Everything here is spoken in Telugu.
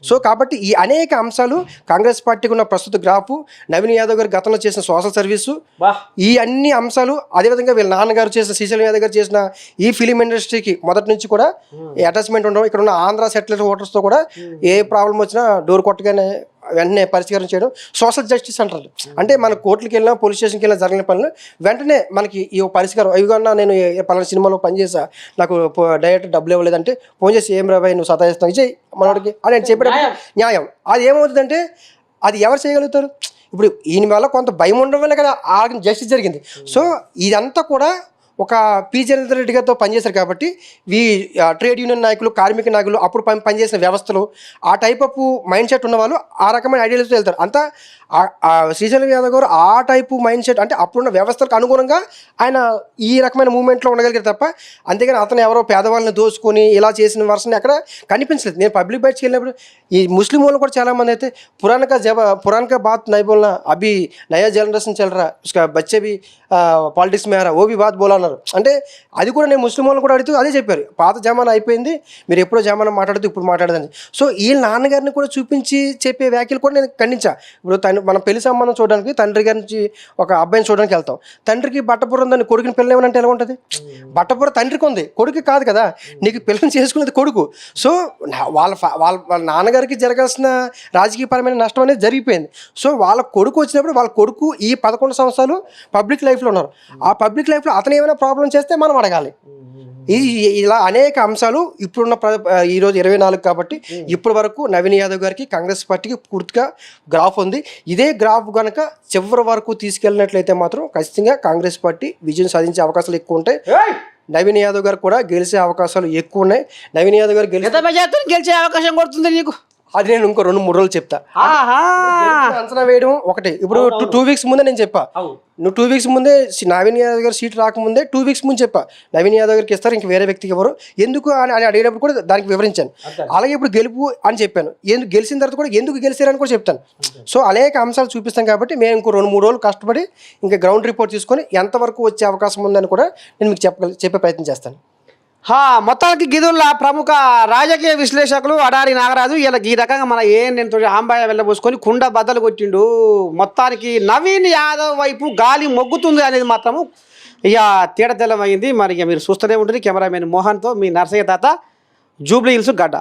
సో కాబట్టి ఈ అనేక అంశాలు కాంగ్రెస్ పార్టీకి ఉన్న ప్రస్తుత గ్రాఫ్, నవీన్ యాదవ్ గారు గతంలో చేసిన సోషల్ సర్వీసు, ఈ అన్ని అంశాలు, అదేవిధంగా వీళ్ళ నాన్నగారు చేసిన, శ్రీశైలం యాదవ్ గారు చేసిన ఈ ఫిలిం ఇండస్ట్రీకి మొదటి నుంచి కూడా అటాచ్మెంట్ ఉండడం, ఇక్కడ ఉన్న ఆంధ్ర సెటిలర్ ఓటర్స్తో కూడా ఏ ప్రాబ్లం వచ్చినా డోర్ కొట్టగానే వెంటనే పరిష్కారం చేయడం, సోషల్ జస్టిస్ అంటారు. అంటే మన కోర్టుకి వెళ్ళినా, పోలీస్ స్టేషన్కి వెళ్ళినా జరిగిన పనులు వెంటనే మనకి ఈ పరిష్కారం. ఇవిగన్నా నేను పలానా సినిమాలో పనిచేసా, నాకు డైరెక్ట్ డబ్బులు ఇవ్వలేదంటే ఫోన్ చేసి ఏం రాబాయి నువ్వు సతాయిస్తావు ఇచ్చేయి మనవాడికి అని నేను చెప్పేటప్పుడు న్యాయం. అది ఏమవుతుందంటే అది ఎవరు చేయగలుగుతారు? ఇప్పుడు ఈయన వల్ల కొంత భయం ఉండడం వల్ల కదా ఆడికి జస్టిస్ జరిగింది. సో ఇదంతా కూడా ఒక పి జగన్ రెడ్డి గారితో పనిచేశారు కాబట్టి ఈ ట్రేడ్ యూనియన్ నాయకులు, కార్మిక నాయకులు, అప్పుడు పనిచేసిన వ్యవస్థలు, ఆ టైప్ ఆఫ్ మైండ్ సెట్ ఉన్న వాళ్ళు ఆ రకమైన ఐడియాలజీతో వెళ్తారు. అంతా శ్రీశైలం యాదవ్ గారు ఆ టైపు మైండ్ సెట్, అంటే అప్పుడున్న వ్యవస్థలకు అనుగుణంగా ఆయన ఈ రకమైన మూవ్మెంట్లో ఉండగలిగారు తప్ప, అంతేగాని అతను ఎవరో పేదవాళ్ళని దోచుకొని ఇలా చేసిన వర్షం ఎక్కడ కనిపించలేదు. నేను పబ్లిక్ బయటకి వెళ్ళినప్పుడు ఈ ముస్లిం వాళ్ళు కూడా చాలామంది అయితే పురాణక బాత్ నై బోల్నా అభి నయా జనరేషన్ చల్రా ఉస్కా బచ్చే भी పాలిటిక్స్ మేరా ఓ भी బాత్ బోలా అన్నారు. అంటే అది కూడా నేను ముస్లిం వాళ్ళని కూడా అడుగుతూ అదే చెప్పారు, పాత జమానా అయిపోయింది, మీరు ఎప్పుడో జమానా మాట్లాడుతూ ఇప్పుడు మాట్లాడదని. సో వీళ్ళ నాన్నగారిని కూడా చూపించి చెప్పే వ్యాఖ్యలు కూడా నేను ఖండించా. ఇప్పుడు మనం పెళ్లి సంబంధం చూడడానికి తండ్రి గారి నుంచి ఒక అబ్బాయిని చూడడానికి వెళ్తాం. తండ్రికి బట్టపుర ఉందని కొడుకుని పిల్లలు ఏమనంటే ఎలా ఉంటుంది? బట్టపుర తండ్రికి ఉంది, కొడుకు కాదు కదా. నీకు పిల్లని చేసుకునేది కొడుకు. సో వాళ్ళ నాన్నగారికి జరగాల్సిన రాజకీయపరమైన నష్టం అనేది జరిగిపోయింది. సో వాళ్ళ కొడుకు వచ్చినప్పుడు వాళ్ళ కొడుకు ఈ 11 సంవత్సరాలు పబ్లిక్ లైఫ్లో ఉన్నారు. ఆ పబ్లిక్ లైఫ్లో అతను ఏమైనా ప్రాబ్లం చేస్తే మనం అడగాలి. ఇలా అనేక అంశాలు ఇప్పుడున్న ఈరోజు 24 కాబట్టి ఇప్పటి వరకు నవీన్ యాదవ్ గారికి, కాంగ్రెస్ పార్టీకి పూర్తిగా గ్రాఫ్ ఉంది. ఇదే గ్రాఫ్ కనుక చివరి వరకు తీసుకెళ్ళినట్లయితే మాత్రం ఖచ్చితంగా కాంగ్రెస్ పార్టీ విజయం సాధించే అవకాశాలు ఎక్కువ ఉంటాయి. నవీన్ యాదవ్ గారు కూడా గెలిచే అవకాశాలు ఎక్కువ ఉన్నాయి. నవీన్ యాదవ్ గారు గెలిచే అవకాశం కొడుతుంది నీకు, అది నేను ఇంకో 2-3 రోజులు చెప్తా. అంచనా వేయడం ఒకటి. ఇప్పుడు 2 వీక్స్ ముందే నేను చెప్పా, నువ్వు 2 వీక్స్ ముందే నవీన్ యాదవ్ గారు సీట్ రాకముందే 2 వీక్స్ ముందు చెప్పా నవీన్ యాదవ్ గారికి ఇస్తారు, ఇంక వేరే వ్యక్తికి ఎవరు ఎందుకు అని అడిగినప్పుడు కూడా దానికి వివరించాను. అలాగే ఇప్పుడు గెలుపు అని చెప్పాను, ఎందుకు గెలిచిన తర్వాత కూడా ఎందుకు గెలిచారని కూడా చెప్తాను. సో అనేక అంశాలు చూపిస్తాం కాబట్టి మేము ఇంకో 2-3 రోజులు కష్టపడి ఇంకా గ్రౌండ్ రిపోర్ట్ తీసుకొని ఎంతవరకు వచ్చే అవకాశం ఉందని కూడా నేను మీకు చెప్పే ప్రయత్నం చేస్తాను. మొత్తానికి గిదుల్లా ప్రముఖ రాజకీయ విశ్లేషకులు అడారి నాగరాజు ఇలా ఈ రకంగా మన నేను ఆంబాయ వెళ్ళబోసుకొని కుండ బద్దలు కొట్టిండు. మొత్తానికి నవీన్ యాదవ్ వైపు గాలి మొగ్గుతుంది అనేది మాత్రము ఇక తేడతెల్లమైంది. మరి ఇక మీరు చూస్తూనే ఉంటుంది. కెమెరామెన్ మోహన్తో మీ నర్సయ్య తాత, జూబ్లీ హిల్స్ గడ్డ.